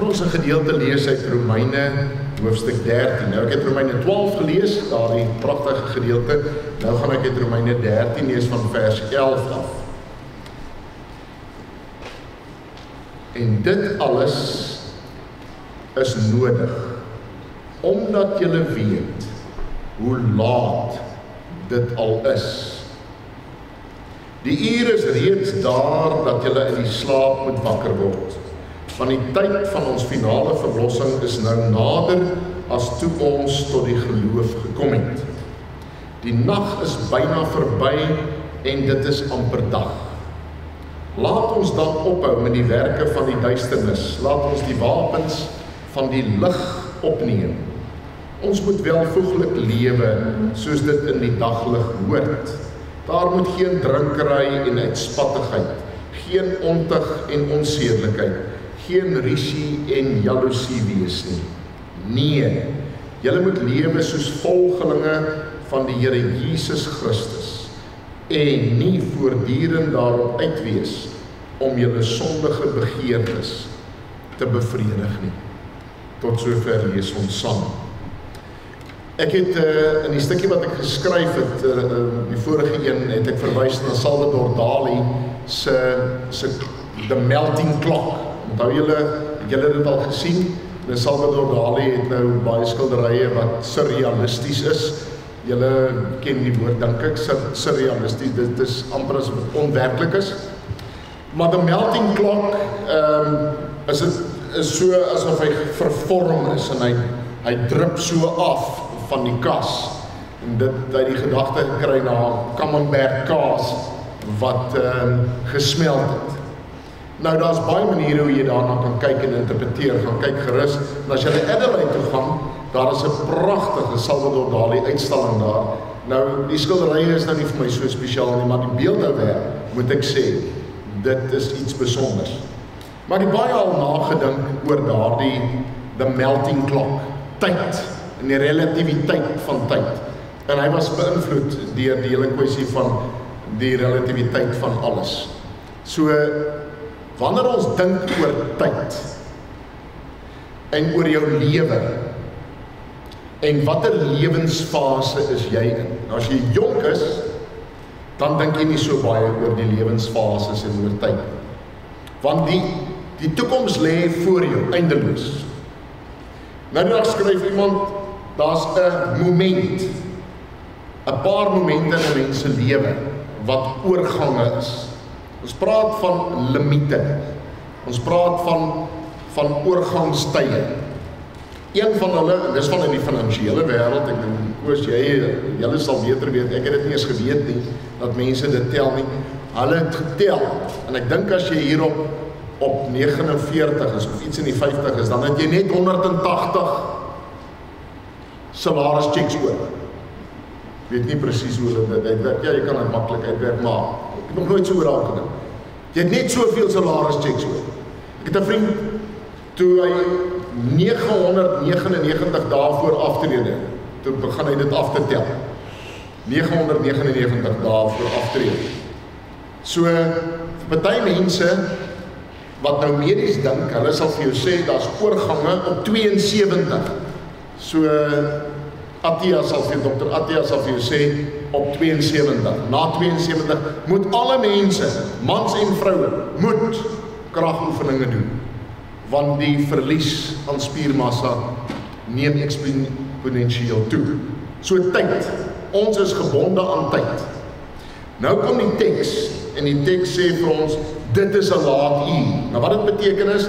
ons 'n gedeelte lees uit Romeine hoofstuk 13. Nou ek het Romeine 12 gelees, daardie pragtige gedeelte. Nou gaan ek uit Romeine 13 lees van vers 11 af. En dit alles is nodig, omdat julle weet hoe laat dit al is. Die uur is reeds daar dat julle in die slaap moet wakker word. Want die tyd van ons finale verlossing is nou nader as toe ons tot die geloof gekom het. Die nag is byna verby en dit is amper dag. Laat ons dan ophou met die werke van die duisternis. Laat ons die wapens van die lig opneem. Ons moet welvoeglik lewe soos dit in die daglig hoort. Daar moet geen drinkery en uitspattigheid, geen ontug en onsedelikheid, geen rusie en jaloesie wees nie. Nee, julle moet lewe soos volgelinge van die Here Jesus Christus en nie voortdurend daarop uit wees om julle sondige begeertes te bevredig nie. Tot sover lees ons saam. Ek het in die stukkie wat ek geskryf het, die vorige een, het ek verwys na Salvador Dali se The Melting Clock. Onthou julle, het julle dit al gesien? Salvador Dali het nou baie skilderye wat surrealisties is. Julle ken die woord, dink ek, surrealisties, dit is amper as onwerklik is. Maar The Melting Clock is so asof hy vervorm is en hy drup so af van die kas en dit uit die gedagte gekry na camembert kaas wat gesmeld het. Nou daar's baie maniere hoe jy daarna kan kyk en interpreteer, gaan kyk gerus. En as jy na Adelaide toe gaan, daar is 'n pragtige Salvador Dali uitstalling daar. Nou die skilderye is nou nie vir my so spesiaal nie, maar die beeldhouwerk, moet ek sê, dit is iets besonders. Maar die baie al nagedink oor daardie The Melting Clock, tyd en die relativiteit van tyd. En hy was beïnvloed deur die hele kwessie van die relativiteit van alles. So, wanneer ons dink oor tyd en oor jou lewe en watter lewensfase is jy in? Nou, as jy jonk is, dan dink jy nie so baie oor die lewensfases en oor tyd. Want die toekoms lê voor jou, eindeloos. Nou daar skryf iemand, daar's 'n moment, 'n paar momente in 'n mens se lewe wat oorgange is. Ons praat van limiete. Ons praat van oorgangstye. Een van hulle, en dis van in die finansiële wêreld, ek dink, Koos, julle sal beter weet, ek het dit nie eens geweet nie, dat mense dit tel nie. Hulle het getel, en ek dink as jy hier op 49 is, of iets in die 50 is, dan het jy net 180 salarischecks oor. Ek weet nie presies hoe dit uitwerk, ja, jy kan dit maklik uitwerk, maar ek het nog nooit so oor al gedink. Jy het net soveel salarischecks oor. Ek het 'n vriend, toe hy 999 dae voor aftrede, toe begin hy dit af te tel. 999 dae voor aftrede. So, vir baie mense, wat nou medies dink, hulle sal vir jou sê, daar's oorgange op 72. So, Dr. Attia sal vir jou sê, op 72. Na 72 moet alle mense, mans en vroue, moet kragoefeninge doen. Want die verlies aan spiermassa neem eksponensieel toe. So tyd, ons is gebonde aan tyd. Nou kom die teks, en die teks sê vir ons, dit is 'n laat uur. Nou wat dit beteken is,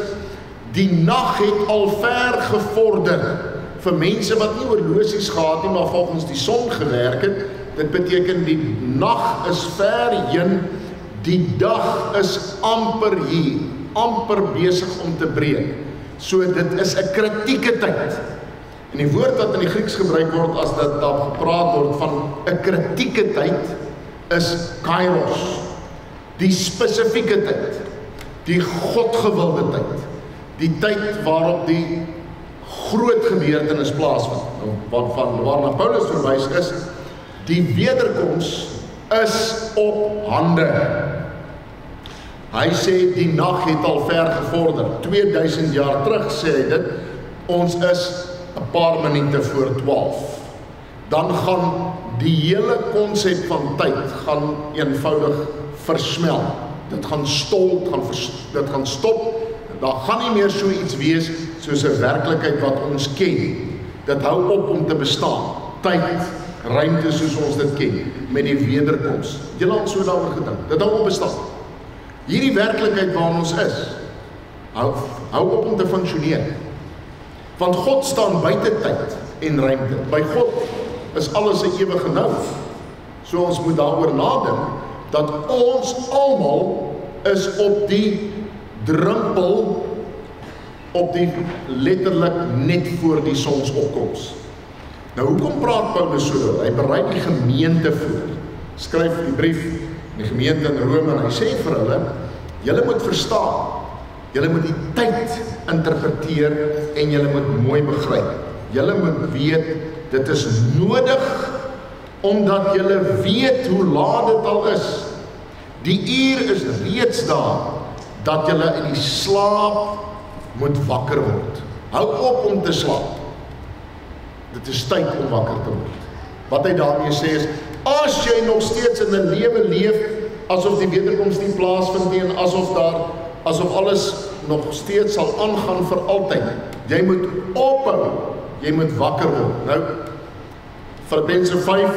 die nag het al ver gevorder, vir mense wat nie horlosies gehad nie, maar volgens die son gewerk het. Dit beteken die nag is ver heen, die dag is amper hier, amper besig om te breek. So dit is 'n kritieke tyd. En die woord wat in die Grieks gebruik word as dit daar gepraat word van 'n kritieke tyd is kairos. Die spesifieke tyd, die godgewilde tyd, die tyd waarop die groot gebeurtenis plaasvind. Waarna Paulus verwys is, die wederkoms is op hande. Hy sê die nag het al ver gevorder. 2000 jaar terug sê hy dit, ons is 'n paar minute voor 12. Dan gaan die hele konsep van tyd gaan eenvoudig versmel. Dit gaan stol, dit gaan stop. Daar gaan nie meer so iets wees soos 'n werklikheid wat ons ken. Dit hou op om te bestaan. Tyd, ruimte soos ons dit ken, met die wederkoms. Julle al so daaroor gedink. Dit hou op bestaan. Hierdie werklikheid waarin ons is, hou op om te funksioneer. Want God staan buite tyd en ruimte. By God is alles 'n ewige nou. So ons moet daaroor nadink, dat ons almal is op die drempel, op die letterlik net voor die sonsopkoms. Nou hoekom praat Paulus so? Hy berei die gemeente voor. Skryf die brief in die gemeente in Rome en hy sê vir hulle, julle moet verstaan, julle moet die tyd interpreteer en julle moet mooi begryp. Julle moet weet, dit is nodig omdat julle weet hoe laat dit al is. Die uur is reeds daar dat julle in die slaap moet wakker word. Hou op om te slaap. Dit is tyd om wakker te word. Wat hy daarmee sê is, as jy nog steeds in 'n lewe leef, asof die wederkoms nie plaasvind nie en asof alles nog steeds sal aangaan vir altyd. Jy moet ophou, jy moet wakker word. Nou, Filippense 5,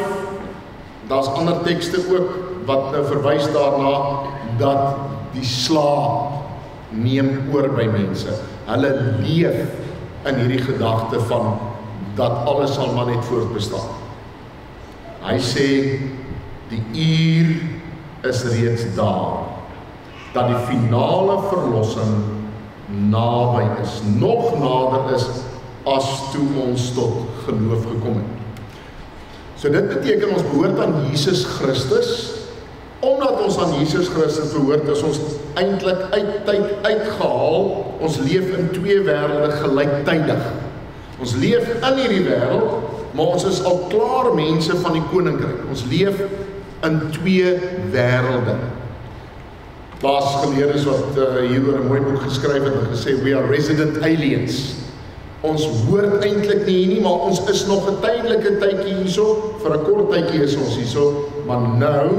daar's ander tekste ook wat nou verwys daarna dat die slaap neem oor by mense. Hulle leef in hierdie gedagte van dat alles sal maar net voortbestaan. Hy sê die uur is reeds daar, dat die finale verlossing naby is, nog nader is as toe ons tot geloof gekom het. So dit beteken ons behoort aan Jesus Christus. Omdat ons aan Jesus Christus behoort, is ons eintlik uit tyd uitgehaal. Ons leef in twee wêrelde gelyktydig. Ons leef in hierdie wêreld, maar ons is al klaar mense van die koninkryk. Ons leef in twee wêrelde. Daar's geleerdes wat hieroor 'n mooi boek geskryf het en gesê, we are resident aliens. Ons hoort eintlik nie hier nie, maar ons is nog 'n tydelike tydjie hierso, vir 'n kort tydjie is ons hierso, maar nou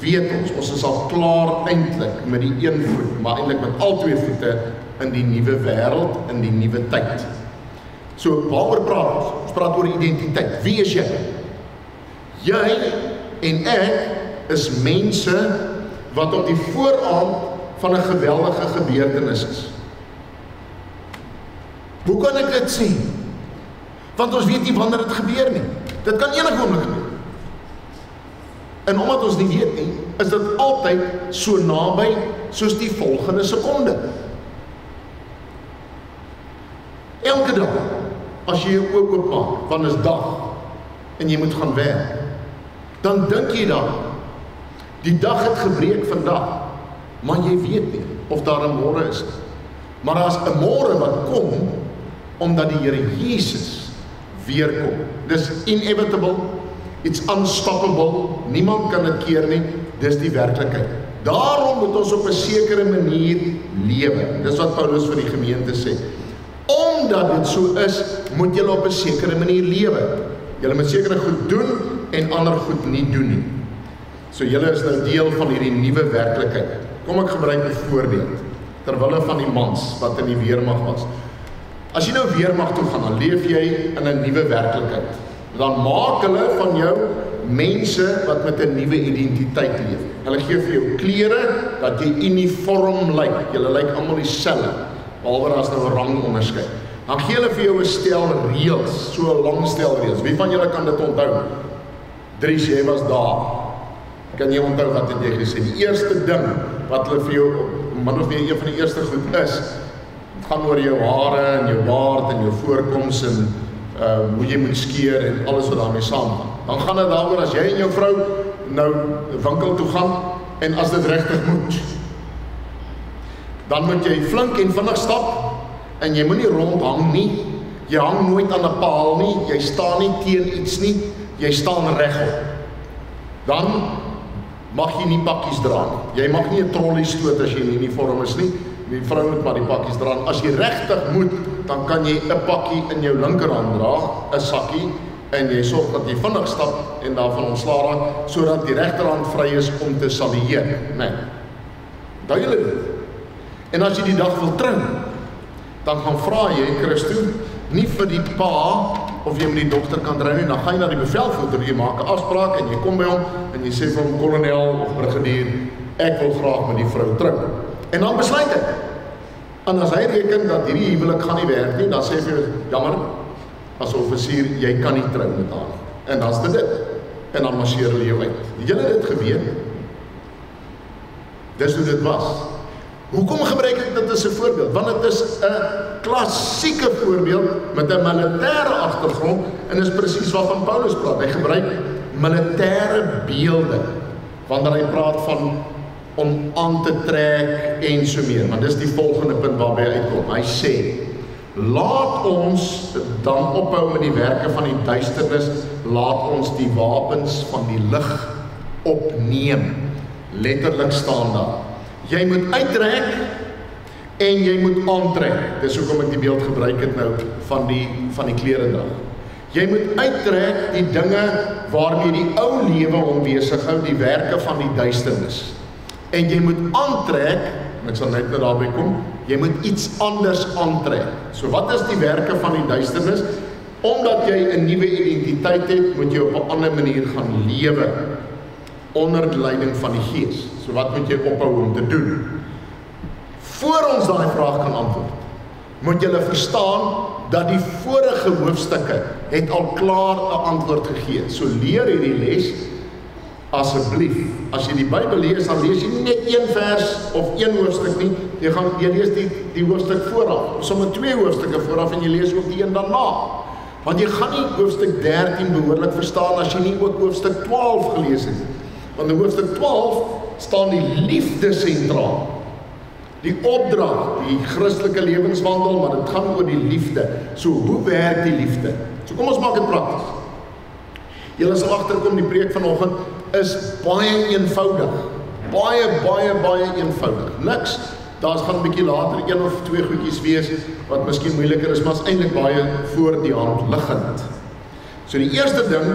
weet ons is al klaar eintlik met die een voet, maar eintlik met al twee voete in die nuwe wêreld, in die nuwe tyd. So, waaroor praat ons? Ons praat oor identiteit. Wie is jy? Jy en ek is mense wat op die vooraand van 'n geweldige gebeurtenis is. Hoe kan ek dit sê? Want ons weet nie wanneer dit gebeur nie. Dit kan enige oomblik gebeur. En omdat ons nie weet nie, is dit altyd so naby soos die volgende sekonde. Elke dag, as jy jou oë oopmaak, want is dag, en jy moet gaan werk, dan dink jy dan, die dag het gebreek vandag, maar jy weet nie of daar 'n môre is. Maar daar's 'n môre wat kom, omdat die Here Jesus weer kom. Dis inevitable, it's unstoppable, niemand kan dit keer nie, dis die werklikheid. Daarom moet ons op 'n sekere manier lewe. Dis wat Paulus vir die gemeente sê. Omdat dit so is, moet julle op 'n sekere manier lewe. Julle moet sekere goed doen en ander goed nie doen nie. So julle is nou deel van hierdie nuwe werklikheid. Kom ek gebruik 'n voorbeeld, terwille van die mans wat in die weermag was. As jy nou weermag toe gaan, dan leef jy in 'n nuwe werklikheid. Dan maak hulle van jou mense wat met 'n nuwe identiteit leef. Hulle gee vir jou klere dat jy uniform lyk. Julle lyk almal dieselfde, behalwe as nou 'n rangonderskeid. Dan gee hulle vir jou 'n stel reëls, so 'n lang stel reëls. Wie van julle kan dit onthou? Dries, jy was daar. Kan jy onthou wat het jy gesê? Die eerste ding wat hulle vir jou, min of meer een van die eerste goed is, het gaan oor jou hare en jou baard en jou voorkoms en hoe jy moet skeer en alles wat daarmee saamgaan. Dan gaan dit daaroor as jy en jou vrou nou winkel toe gaan en as dit regtig moet. Dan moet jy flink en vinnig stap en jy moenie rondhang nie. Jy hang nooit aan 'n paal nie, jy staan nie teen iets nie, jy staan regop. Dan mag jy nie pakkies dra nie. Jy mag nie 'n trolley stoot as jy in uniform is nie. Die vrou moet maar die pakkies dra. As jy regtig moet, dan kan jy 'n pakkie in jou linkerhand dra, 'n sakkie, en jy sorg dat jy vinnig stap en daarvan ontslae raak, sodat die regterhand vry is om te salieer. Nee. Daai julle dit. En as jy die dag wil trou, dan gaan vra jy Christo, nie vir die pa of jy met die dokter kan trou nie, dan gaan jy na die bevelvoerder, jy maak 'n afspraak en jy kom by hom en jy sê vir hom, kolonel of brigadier, ek wil graag met die vrou trou. En dan besluit hy. En as hy reken dat hierdie huwelik gaan nie werk nie, dan sê hy vir jammer, as offisier, jy kan nie trou met haar nie. En dan is dit. En dan marcheer hulle jou uit. Het julle dit geweet? Dis hoe dit was. Hoekom gebruik ek dit as 'n voorbeeld? Want dit is 'n klassieke voorbeeld met 'n militêre agtergrond en is presies waarvan Paulus praat. Hy gebruik militêre beelde wanneer hy praat van om aan te trek en so meer. Maar dis die volgende punt waarby hy uitkom. Hy sê, laat ons dan ophou met die werke van die duisternis, laat ons die wapens van die lig opneem. Letterlik staan daar. Jy moet uittrek en jy moet aantrek. Dis hoekom ek die beeld gebruik het nou van die kleredrag. Jy moet uittrek die dinge waarmee die ou lewe hom besig hou, die werke van die duisternis. En jy moet aantrek, en ek sal net nou daarby kom, jy moet iets anders aantrek. So wat is die werke van die duisternis? Omdat jy 'n nuwe identiteit het, moet jy op 'n ander manier gaan lewe onder die leiding van die Gees. So wat moet jy ophou om te doen? Voor ons daai vraag kan antwoord, moet julle verstaan dat die vorige hoofstukke het al klaar 'n antwoord gegee. So leer hierdie les asseblief. As jy die Bybel lees, dan lees jy nie net een vers of een hoofstuk nie. Jy lees die hoofstuk vooraf, of sommer 2 hoofstukke vooraf en jy lees ook die een daarna. Want jy gaan nie hoofstuk 13 behoorlik verstaan as jy nie ook hoofstuk 12 gelees het. Want in hoofstuk 12 staan die liefde sentraal. Die opdrag, die Christelike lewenswandel, maar dit gaan oor die liefde. So, hoe werk die liefde? So kom ons maak dit prakties. Julle sal agterkom, die preek vanoggend is baie eenvoudig. Baie eenvoudig. Niks, daar gaan 'n bietjie later 1 of 2 goedjies wees wat miskien moeiliker is, maar is eintlik baie voor die hand liggend. So die eerste ding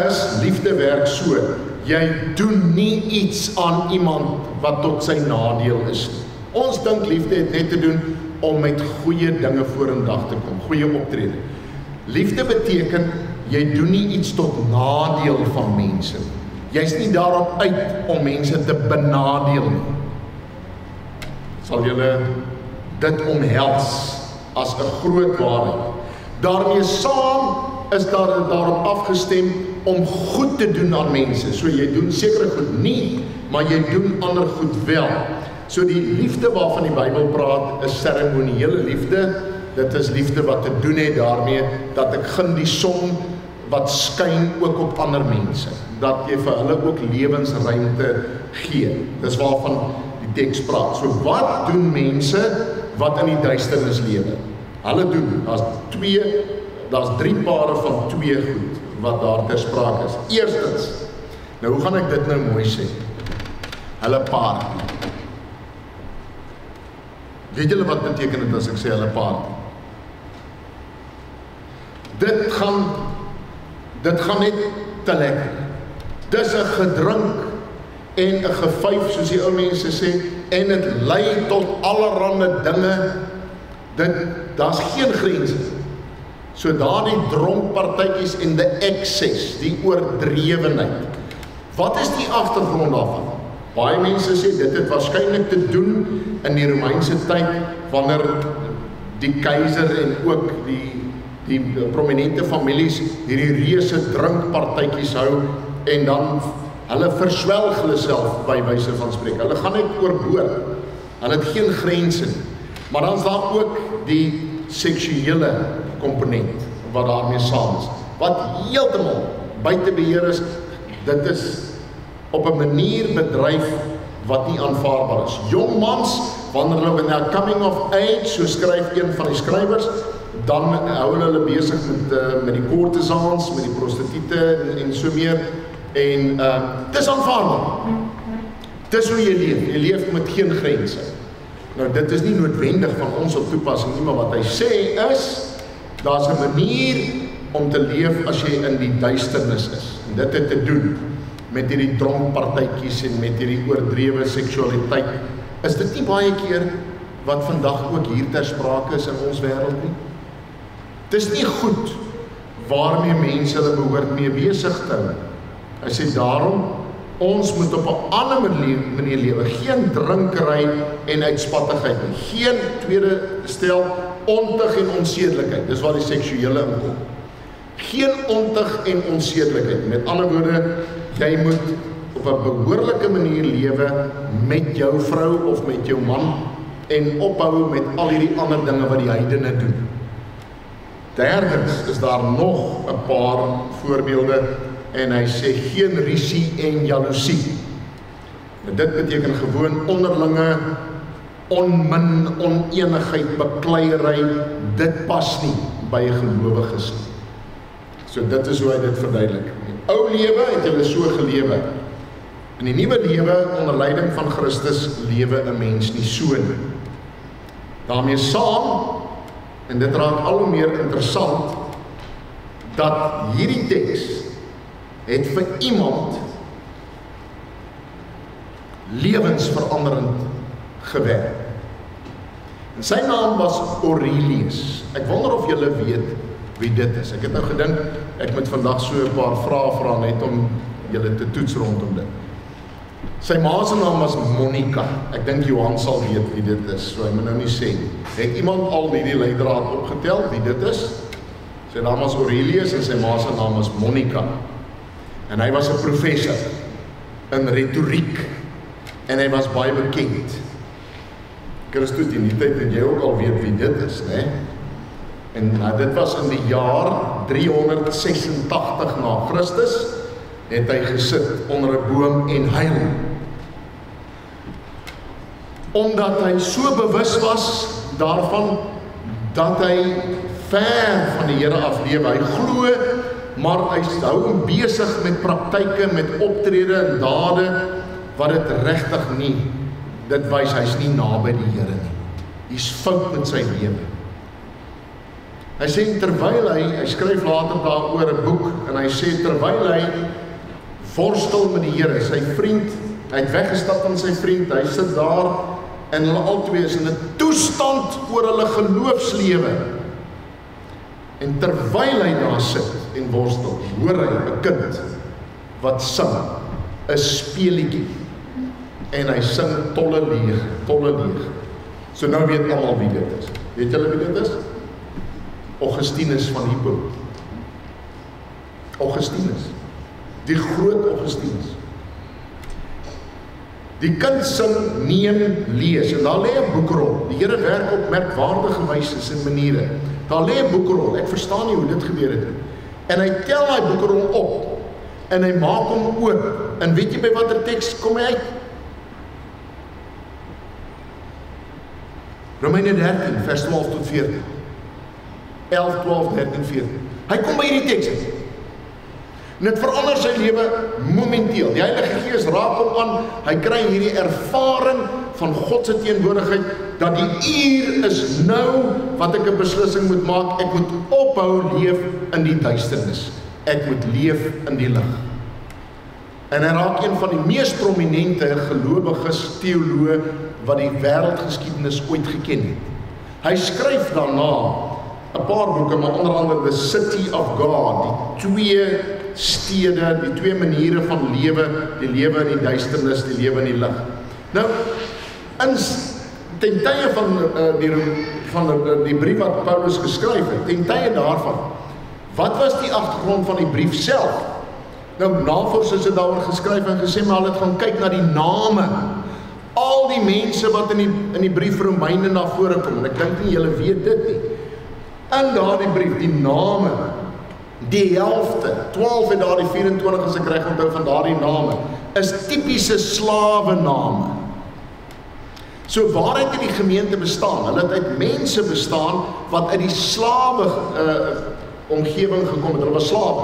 is, liefde werk so. Jy doen nie iets aan iemand wat tot sy nadeel is nie. Ons dink liefde het net te doen om met goeie dinge vorendag te kom, goeie optrede. Liefde beteken, jy doen nie iets tot nadeel van mense. Jy's nie daarop uit om mense te benadeel nie. Sal julle dit omhels as 'n groot waarheid. Daarmee saam is daarop afgestem om goed te doen aan mense. So jy doen sekere goed nie, maar jy doen ander goed wel. So die liefde waarvan die Bybel praat is seremoniële liefde. Dit is liefde wat te doen het daarmee dat ek gun die son wat skyn ook op ander mense. Dat jy vir hulle ook lewensruimte gee. Dis waarvan die teks praat. So wat doen mense wat in die duisternis lewe? Hulle doen, daar's 3 pare van 2 goed wat daar ter sprake is. Eerstens, nou hoe gaan ek dit nou mooi sê? Hulle party. Weet julle wat beteken dit as ek sê hulle party? Dit gaan net te lekker. Dis 'n gedrink en 'n gevyf, soos die ou mense sê, en dit lei tot allerhande dinge. Daar's geen grense. So daardie dronkpartytjies en die ekses, die oordrewenheid. Wat is die agtergrond daarvan? Baie mense sê dit het waarskynlik te doen in die Romeinse tyd wanneer die keiser en ook die prominente families hierdie reuse drinkpartytjies hou en dan hulle verswelg hulle self by wyse van spreek. Hulle gaan net oorboord. Hulle het geen grense nie. Maar dan is daar ook die seksuele komponent wat daarmee saam is. Wat heeltemal buite beheer is, dit is op 'n manier bedryf wat nie aanvaarbaar is. Jong mans, wanneer hulle in their coming of age, so skryf een van die skrywers, dan hou hulle besig met die courtesans, met die prostituie en so meer, En dis aanvaarbaar. Dis hoe jy leef met geen grense. Nou dit is nie noodwendig van ons op toepassing nie, maar wat hy sê is, daar's 'n manier om te leef as jy in die duisternis is. En dit het te doen met hierdie dronkpartytjies en met hierdie oordrewe seksualiteit. Is dit nie baie keer wat vandag ook hier ter sprake is in ons wêreld nie? Dis nie goed waarmee mense hulle behoort mee besig te hou. Hy sê daarom, ons moet op 'n ander manier lewe. Geen drinkery en uitspattigheid nie. Geen tweede stel ontig en onsedelikheid. Dis waar die seksuele inkom. Geen ontig en onsedelikheid. Met ander woorde, jy moet op 'n behoorlike manier lewe met jou vrou of met jou man en ophou met al hierdie ander dinge wat die heidene doen. Derdens is daar nog 'n paar voorbeelde en hy sê geen rusie en jaloesie. Dit beteken gewoon onderlinge onmin, onenigheid, bekleierery, dit pas nie by 'n gelowiges nie. So dit is hoe hy dit verduidelik. In die ou lewe het hulle so gelewe. In die nuwe lewe onder leiding van Christus lewe 'n mens nie so nie. Daarmee saam, en dit raak al hoe meer interessant, dat hierdie teks het vir iemand lewensveranderend gewerk. En sy naam was Aurelius. Ek wonder of julle weet wie dit is. Ek het nou gedink, ek moet vandag so 'n paar vrae vra net om julle te toets rondom dit. Sy ma se naam was Monica. Ek dink Johan sal weet wie dit is, so hy moet nou nie sê nie. Het iemand al hierdie leidraad opgetel wie dit is? Sy naam was Aurelius en sy ma se naam was Monica. En hy was 'n professor in retoriek en hy was baie bekend. Christus, in die tyd dat jy ook al weet wie dit is, né? En dit was in die jaar 386 na Christus, het hy gesit onder 'n boom en huil. Omdat hy so bewus was daarvan dat hy ver van die Here af lewe. Hy glo, maar hy hou hom besig met praktyke, met optrede en dade wat dit regtig nie, dit wys hy's nie naby die Here nie. Hier's fout met sy lewe. Hy sê terwyl hy skryf later daaroor 'n boek en hy sê terwyl hy worstel met die Here, sy vriend, hy het weggestap van sy vriend, hy sit daar en hulle albei is in 'n toestand oor hulle geloofslewe. En terwyl hy daar sit en worstel, hoor hy 'n kind wat sing 'n speelietjie en hy sing tolle leeg. So nou weet almal wie dit is. Weet julle wie dit is? Augustinus van Hippo. Augustinus. Die groot Augustinus. Die kind sing, neem, lees. En daar lê 'n boekrol. Die Here werk op merkwaardige wyse en maniere. Daar lê 'n boekrol. Ek verstaan nie hoe dit gebeur het. En hy tel daai boekrol op. En hy maak hom oop. En weet jy by watter teks kom hy uit? Romeine 13, vers 12 tot 14. 11, 12, 13, 14. Hy kom by hierdie teks uit. En dit verander sy lewe momenteel. Die Heilige Gees raak hom aan. Hy kry hierdie ervaring van God se teenwoordigheid, dat die uur is nou wat ek 'n beslissing moet maak. Ek moet ophou leef in die duisternis. Ek moet leef in die lig. En hy raak een van die mees prominente gelowiges, teoloë wat die wêreldgeskiedenis ooit geken het. Hy skryf daarna 'n paar boeke, maar onder andere The City of God, die twee stede, die twee maniere van lewe, die lewe in die duisternis, die lewe in die lig. Nou, ten tye van die brief wat Paulus geskryf het, ten tye daarvan, wat was die agtergrond van die brief self? Nou, navorsers het daaroor geskryf en gesê, maar hulle het gaan kyk na die name, al die mense wat in die brief Romeine na vore kom, en ek dink nie julle weet dit nie. In daardie brief, die name, die helfte, 12 en daardie 24 as ek reg onthou van daardie name, is tipiese slawe name. So waaruit het die gemeente bestaan? Hulle het uit mense bestaan wat uit die slawe omgewing gekom het. Hulle was slawe.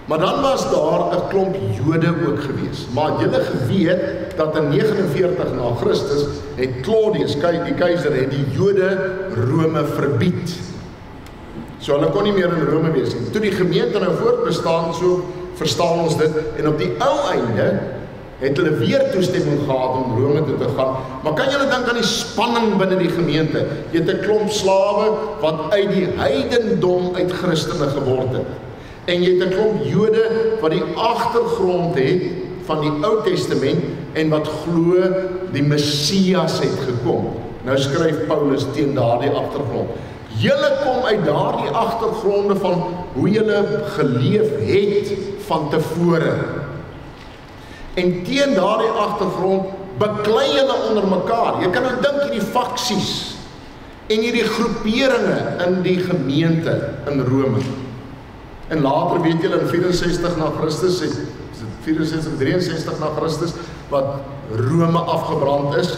Maar dan was daar 'n klomp Jode ook gewees. Maar julle geweet dat in 49 na Christus het Claudius, die keiser, het die Jode Rome verbied. So hulle kon nie meer in Rome wees nie. Toe die gemeente nou voortbestaan, so verstaan ons dit, en op die ou einde het hulle weer toestemming gehad om Rome toe te gaan. Maar kan julle dink aan die spanning binne die gemeente? Jy het 'n klomp slawe wat uit die heidendom uit Christene geword het. En jy het 'n klomp Jode wat die agtergrond het van die Ou Testament en wat glo die Messias het gekom. Nou skryf Paulus teen daardie agtergrond. Julle kom uit daardie agtergronde van hoe julle geleef het van tevore. En teen daardie agtergrond beklei julle onder mekaar. Jy kan nou dink hierdie faksies en hierdie groeperinge in die gemeente in Rome. En later weet julle in 64 na Christus, 64, 63 na Christus, wat Rome afgebrand is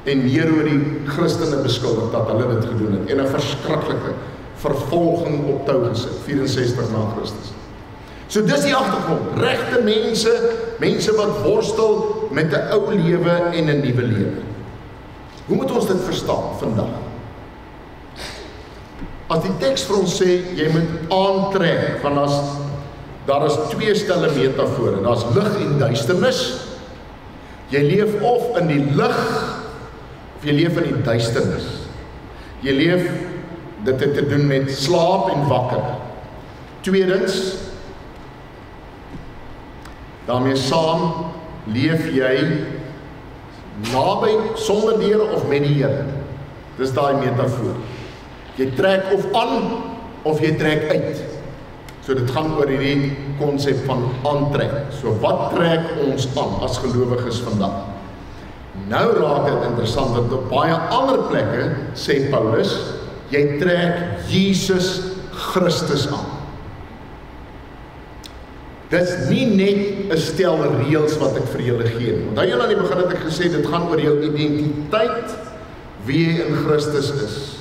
en Nero die Christene beskuldig dat hulle dit gedoen het en 'n verskriklike vervolging op tou gesit, 64 na Christus. So dis die agtergrond, regte mense wat worstel met 'n ou lewe en 'n nuwe lewe. Hoe moet ons dit verstaan vandag? As die teks vir ons sê, jy moet aantrek, want daar is twee stelle metafore, daar is lig en duisternis. Jy leef of in die lig, of jy leef in die duisternis. Jy leef, dit het te doen met slaap en wakker. Tweedens, daarmee saam, leef jy naby, sonder die Here of met die Here. Dis daai metafoor. Jy trek of aan, of jy trek uit. So dit gaan oor hierdie konsep van aantrek. So wat trek ons aan as gelowiges vandag? Nou raak dit interessant, dat op baie ander plekke, sê Paulus, jy trek Jesus Christus aan. Dit is nie net 'n stel reëls wat ek vir julle gee nie. Onthou julle aan die begin het ek gesê, dit gaan oor jou identiteit, wie jy in Christus is.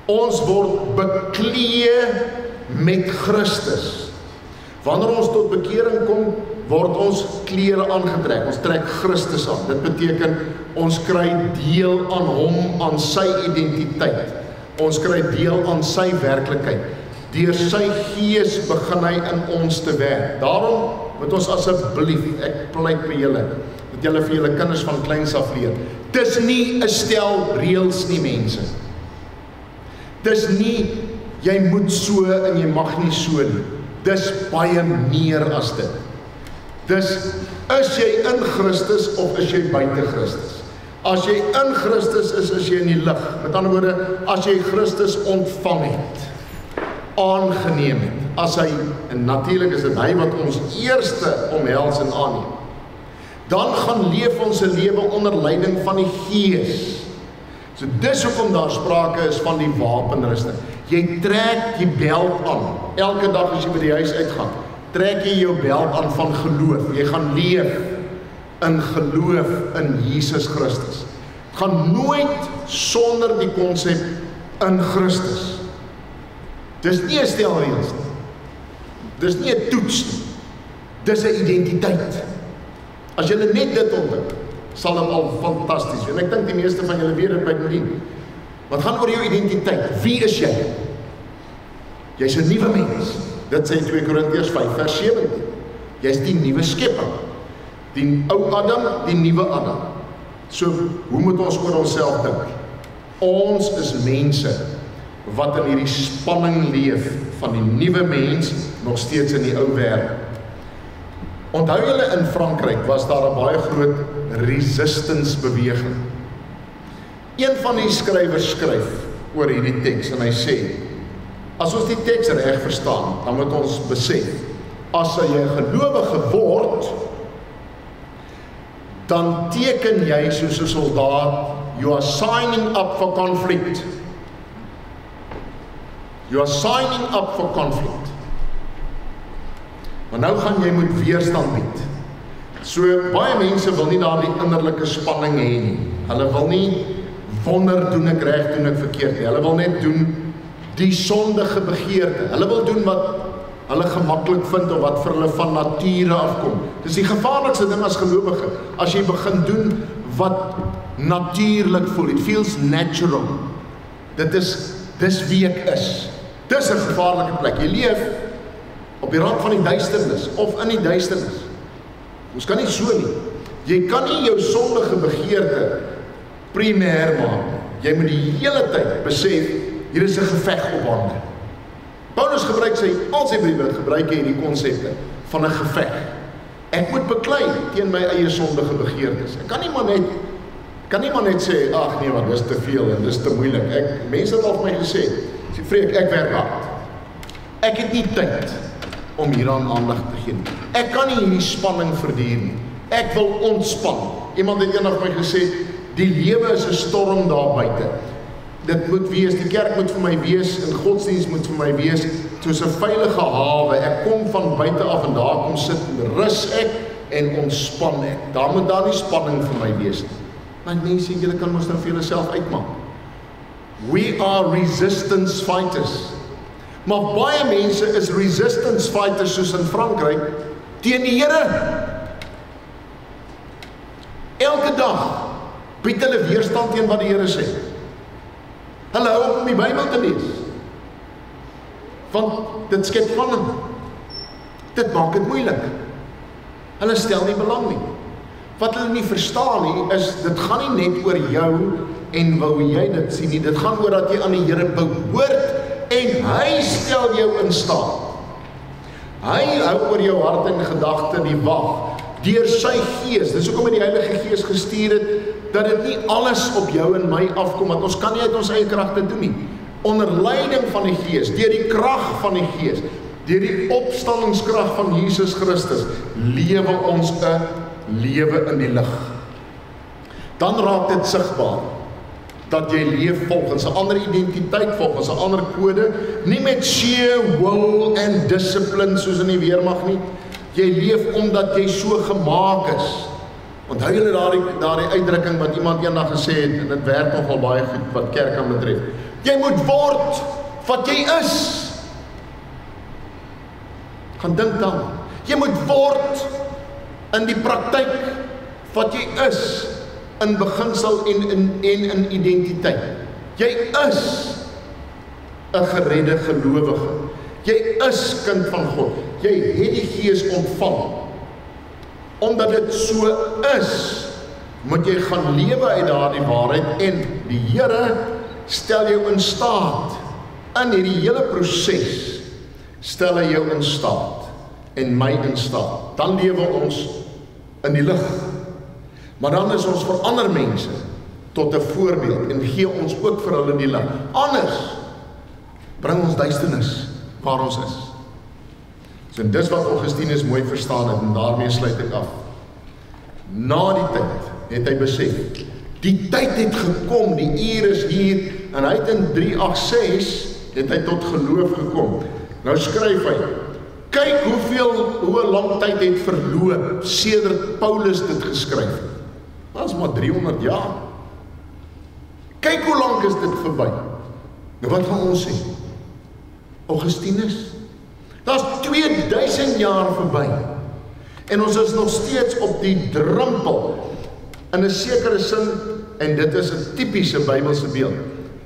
Ons word bekleed met Christus. Wanneer ons tot bekering kom, word ons klere aangetrek. Ons trek Christus aan. Dit beteken, ons kry deel aan hom, aan sy identiteit. Ons kry deel aan sy werklikheid. Deur sy gees begin hy in ons te werk. Daarom moet ons asseblief, ek pleit by julle, dat julle vir julle kinders van kleins af leer. Dis nie 'n stel reëls nie, mense. Dis nie, jy moet so en jy mag nie so nie. Dis baie meer as dit. Dis, is jy in Christus of is jy buite Christus? As jy in Christus is jy in die lig. Met ander woorde, as jy Christus ontvang het, aangeneem het, as hy, en natuurlik is dit hy wat ons eerste omhels en aanneem, dan gaan leef ons 'n lewe onder leiding van die Gees. So dis hoekom daar sprake is van die wapenrusting. Jy trek die beld aan. Elke dag as jy by die huis uitgaan, trek jy jou beld aan van geloof. Jy gaan leef in geloof in Jesus Christus. Gaan nooit sonder die konsep in Christus. Dis nie 'n stel reëls nie. Dis nie 'n toets nie. Dis 'n identiteit. As jy net dit ontdek, sal dit al fantasties wees. En ek dink die meeste van julle weet dit by Marien. Wat gaan oor jou identiteit? Wie is jy? Jy's 'n nuwe mens. Dit sê 2 Korintiërs 5 vers 17. Jy's die nuwe skepping. Die ou Adam, die nuwe Adam. So, hoe moet ons oor onsself dink? Ons is mense wat in hierdie spanning leef van die nuwe mens nog steeds in die ou wêreld. Onthou julle in Frankryk was daar 'n baie groot resistance beweging. Een van die skrywers skryf oor hierdie teks en hy sê, as ons die teks reg verstaan, dan moet ons besef, as jy 'n gelowige word, dan teken jy soos 'n soldaat, you are signing up for conflict. You are signing up for conflict. Maar nou gaan jy moet weerstand bied. So baie mense wil nie daardie innerlike spanning hê nie. Hulle wil nie wonder doen ek reg, doen ek verkeerd nie. Hulle wil net doen die sondige begeerte. Hulle wil doen wat hulle gemaklik vind of wat vir hulle van nature afkom. Dis die gevaarlikste ding as gelowige, as jy begin doen wat natuurlik voel. It feels natural. Dis wie ek is. Dis 'n gevaarlike plek. Jy leef op die rand van die duisternis, of in die duisternis. Ons kan nie so nie. Jy kan nie jou sondige begeerte primêr maak. Jy moet die hele tyd besef, hier is 'n geveg op hande. Paulus gebruik al sy briewe gebruik hy hierdie konsepte van 'n geveg. Ek moet beklei teen my eie sondige begeertes. Ek kan nie maar net sê, ag nee, want dis te veel en dis te moeilik. Mense het al vir my gesê, Freek, ek werk hard. Ek het nie tyd om hieraan aandag te gee. Ek kan nie hierdie spanning verduur nie. Ek wil ontspan. Iemand het eendag vir my gesê, die lewe is 'n storm daar buite. Dit moet wees, die kerk moet vir my wees, en godsdienst moet vir my wees, soos 'n veilige hawe. Ek kom van buite af en daar kom sit, rus ek en ontspan ek. Daar moet daar nie spanning vir my wees nie. Maar mense, julle kan ons nou vir julleself uitmaak. We are resistance fighters. Maar baie mense is resistance fighters soos in Frankryk teen die Here. Elke dag bied hulle weerstand teen wat die Here sê. Hulle hou op om die Bybel te lees. Want dit skep spanning. Dit maak dit moeilik. Hulle stel nie belang nie. Wat hulle nie verstaan nie, is dit gaan nie net oor jou en wou jy dit sien nie. Dit gaan oor dat jy aan die Here behoort en hy stel jou in staat. Hy hou oor jou hart en gedagte die wag deur sy gees. Dis hoekom hy die Heilige Gees gestuur het, dat dit nie alles op jou en my afkom, want ons kan nie uit ons eie kragte doen nie. Onder leiding van die Gees, deur die krag van die Gees, deur die opstandingskrag van Jesus Christus, lewe ons 'n lewe in die lig. Dan raak dit sigbaar dat jy leef volgens 'n ander identiteit, volgens 'n ander kode, nie met sheer will and discipline soos in die weermag nie. Jy leef omdat jy so gemaak is. Onthou julle daardie uitdrukking wat iemand eendag gesê het, en dit werk nogal baie goed wat kerk aan betref. Jy moet word wat jy is. Gaan dink dan. Jy moet word in die praktyk wat jy is, in beginsel en in identiteit. Jy is 'n geredde gelowige. Jy is kind van God. Jy het die Gees ontvang. Omdat dit so is, moet jy gaan lewe uit daardie waarheid, en die Here stel jou in staat. In hierdie hele proses stel hy jou in staat en my in staat. Dan lewe ons in die lig. Maar dan is ons vir ander mense tot 'n voorbeeld en gee ons ook vir hulle die lig. Anders bring ons duisternis waar ons is. So dis wat Augustinus mooi verstaan het, en daarmee sluit ek af. Na die tyd het hy besef, die tyd het gekom, die uur is hier, en hy het in 386 het hy tot geloof gekom. Nou skryf hy, kyk hoe 'n lang tyd het verloop sedert Paulus dit geskryf het. Dat is maar 300 jaar. Kyk hoe lank is dit verby. Nou wat gaan ons sê? Augustinus? Dat is 2000 jaar verby. En ons is nog steeds op die drempel. In 'n sekere sin, en dit is 'n tipiese Bybelse beeld.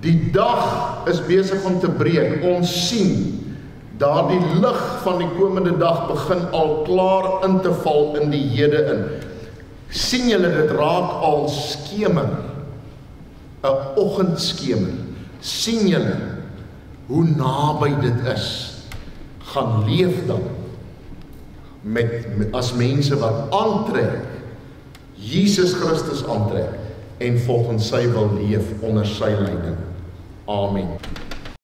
Die dag is besig om te breek. Ons sien daardie lig van die komende dag begin al klaar in te val in die hede in. Sien julle, dit raak al skemer. 'n oggendskemer. Sien julle hoe naby dit is? Gaan leef dan as mense wat aantrek, Jesus Christus aantrek, en volgens sy wil leef onder sy leiding. Amen.